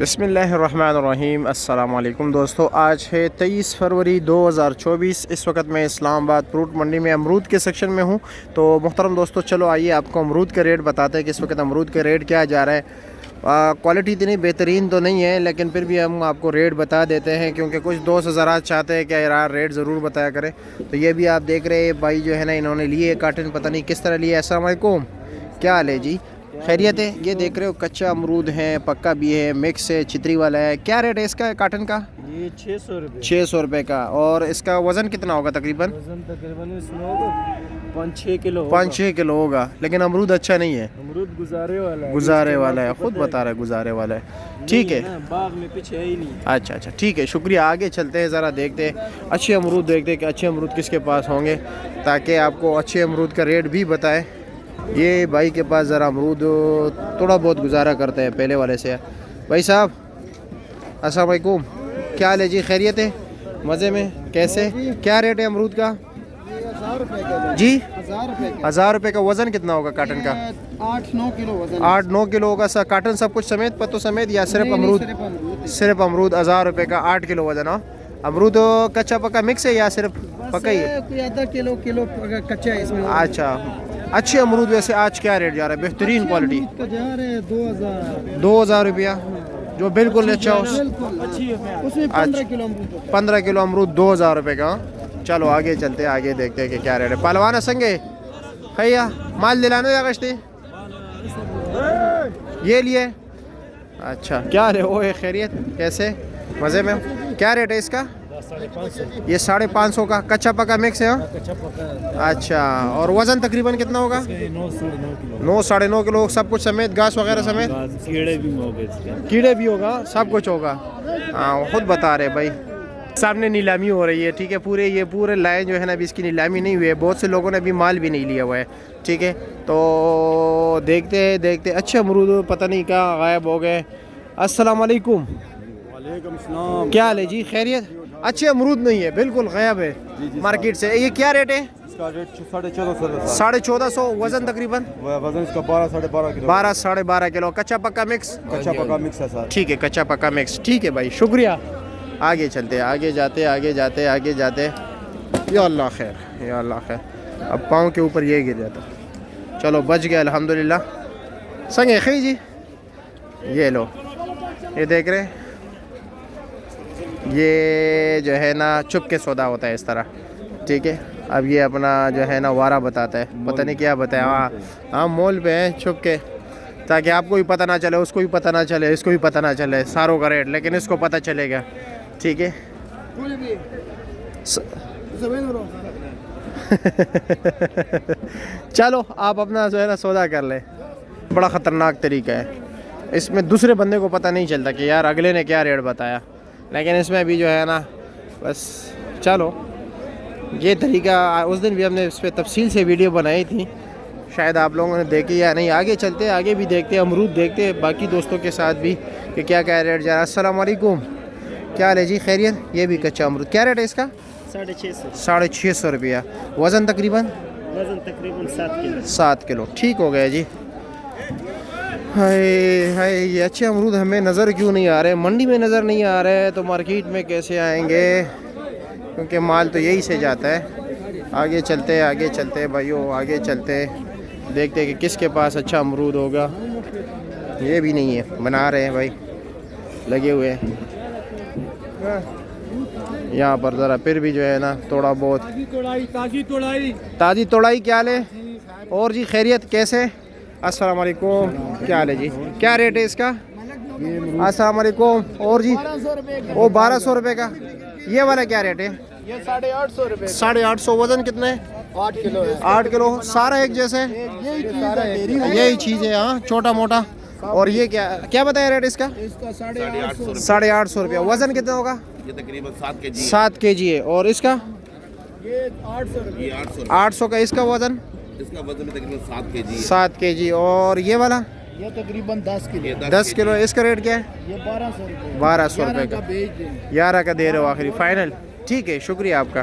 बिस्मिल्लाहिर्रहमानिर्रहीम। अस्सलाम वालेकुम दोस्तों, आज है 23 फरवरी 2024। इस वक्त मैं इस्लामाबाद फ्रूट मंडी में अमरूद के सेक्शन में हूँ। तो मुहतरम दोस्तों, चलो आइए आपको अमरूद के रेट बताते हैं कि इस वक्त अमरूद के रेट क्या जा रहा है। क्वालिटी इतनी बेहतरीन तो नहीं है, लेकिन फिर भी हम आपको रेट बता देते हैं, क्योंकि कुछ दोस्त हज़रात चाहते हैं कि यार रेट ज़रूर बताया करें। तो ये भी आप देख रहे हैं भाई जो है ना, इन्होंने लिए कार्टन, पता नहीं किस तरह लिए। अस्सलाम वालेकुम, क्या हाल है जी? खैरियत है? ये देख रहे हो कच्चा अमरूद है, पक्का भी है, मिक्स है, चितरी वाला है। क्या रेट है इसका कार्टन का? ये 600 रुपये। 600 रुपये का। और इसका वज़न कितना होगा तकरीबन? वजन तकरीबन इसमें होगा 5-6 किलो। 5-6 किलो होगा, लेकिन अमरूद अच्छा नहीं है। अमरूद गुजारे वाला है। गुजारे वाला है, खुद बता रहा है गुजारे वाला है। ठीक है, बाग में पीछे है ही नहीं। अच्छा, ठीक है, शुक्रिया। आगे चलते हैं, ज़रा देखते हैं अच्छे अमरूद, देखते हैं कि अच्छे अमरूद किसके पास होंगे, ताकि आपको अच्छे अमरूद का रेट भी बताएं। ये भाई के पास ज़रा अमरूद थोड़ा बहुत गुजारा करते हैं पहले वाले से। भाई साहब अस्सलाम वालेकुम, क्या हाल है जी? खैरियत है? मज़े में? कैसे क्या रेट है अमरूद का? 1000 रुपये का जी 1000 रुपये का। 1000 रुपये का। वज़न कितना होगा कार्टन का? 8-9 किलो वजन। 8-9 किलो होगा सर। कार्टन सब कुछ समेत, पत्तों समेत, या सिर्फ अमरूद? सिर्फ अमरूद 1000 रुपये का 8 किलो वज़न। हाँ, अमरूद कच्चा पक्का मिक्स है या सिर्फ पक्का ही है? कोई आधा किलो कच्चा है इसमें। अच्छा, अच्छे अमरूद वैसे आज क्या रेट जा रहा है? बेहतरीन क्वालिटी का जा रहा है 2000। 2000 रुपया, जो बिल्कुल अच्छा हो। उसमें 15 किलो अमरूद। 15 किलो अमरूद 2000 रुपये का। चलो आगे चलते हैं, आगे देखते हैं कि क्या रेट है। पहलवान संगे भैया माल दिलाने या गश्ती ये लिए? अच्छा, क्या रे वो है? खैरियत? कैसे मज़े में? क्या रेट है इसका? ये 550 का। कच्चा पक्का मिक्स है? अच्छा, और वज़न तकरीबन कितना होगा? 9-9.5 किलो, सब कुछ समेत, घास वगैरह समेत? कीड़े भी होगा, सब कुछ होगा। हाँ, खुद बता रहे भाई। सामने नीलामी हो रही है, ठीक है। ये पूरे लाइन जो है ना, अभी इसकी नीलामी नहीं हुई है। बहुत से लोगों ने अभी माल भी नहीं लिया हुआ है, ठीक है। तो देखते अच्छे अमरूद पता नहीं कहाँ गायब हो गए। अस्सलाम वालेकुम। वालेकुम सलाम। क्या हाल है जी? खैरियत? अच्छे अमरूद नहीं है, बिल्कुल गायब है मार्केट से। ये क्या रेट है? इसका रेट 1450। 1450। वज़न तकरीबन? वजन इसका 12-12.5 किलो। 12-12.5 किलो। कच्चा पक्का मिक्स? कच्चा पका मिक्स है सर। ठीक है, कच्चा पक्का मिक्स। ठीक है भाई, शुक्रिया। आगे चलते, आगे जाते। या अल्लाह खैर, या अल्लाह खैर। अब पाँव के ऊपर ये गिर जाता। चलो बच गया अल्हम्दुलिल्लाह। संगे खी जी, ये लो, ये देख रहे, ये जो है ना चुप के सौदा होता है इस तरह, ठीक है। अब ये अपना जो है ना वारा बताता है, पता नहीं क्या बताया। हाँ, मोल पे है छुप के, ताकि आपको भी पता ना चले, उसको भी पता ना चले, इसको भी पता ना चले सारों का रेट, लेकिन इसको पता चलेगा, ठीक है। चलो आप अपना जो है ना सौदा कर ले। बड़ा ख़तरनाक तरीका है, इसमें दूसरे बंदे को पता नहीं चलता कि यार अगले ने क्या रेट बताया, लेकिन इसमें भी जो है ना बस। चलो ये तरीका उस दिन भी हमने इस पर तफसील से वीडियो बनाई थी, शायद आप लोगों ने देखी या नहीं। आगे चलते, आगे भी देखते, अमरूद देखते बाकी दोस्तों के साथ भी कि क्या रेट जा रहा है। अस्सलाम वालेकुम, क्या हाल है जी? खैरियत? ये भी कच्चा अमरूद, क्या रेट है इसका? 650। 650 रुपया। वज़न तकरीबन? वजन तकरीबन 7 किलो। 7 किलो, ठीक हो गया जी। हाय, ये अच्छे अमरूद हमें नज़र क्यों नहीं आ रहे? मंडी में नज़र नहीं आ रहे तो मार्केट में कैसे आएंगे? क्योंकि माल तो यही से जाता है। आगे चलते भाइयों, आगे चलते, देखते कि किसके पास अच्छा अमरूद होगा। ये भी नहीं है, बना रहे हैं भाई, लगे हुए हैं यहाँ पर। ज़रा फिर भी जो है ना थोड़ा बहुत ताज़ी तोड़ाई। क्या हाल है? और जी खैरियत? कैसे? अस्सलाम वालेकुम, क्या हाल है जी? क्या रेट है इसका? अस्सलाम वालेकुम। और जी वो 1200 रुपये का। ये वाला क्या रेट है? ये 850 रुपये। 850। वज़न कितना है? 8 किलो है। 8 किलो। सारा एक जैसे यही चीज़ है? हाँ, छोटा मोटा। और ये क्या बताया रेट इसका? इसका 850। 850 रुपया। वज़न कितना होगा? ये तकरीबन 7 केजी। 7 kg है। और इसका? ये 800 रुपये। ये 800। 800 का। इसका वज़न? इसका वजन तकरीबन 7 केजी। 7 kg। और ये वाला? ये तकरीबन 10 किलो। 10 किलो। इसका रेट क्या है? ये 1200 रुपये। 1200 रुपये का। बेच देंगे। 11 का दे रहे हो आखिरी फाइनल? ठीक है, शुक्रिया आपका।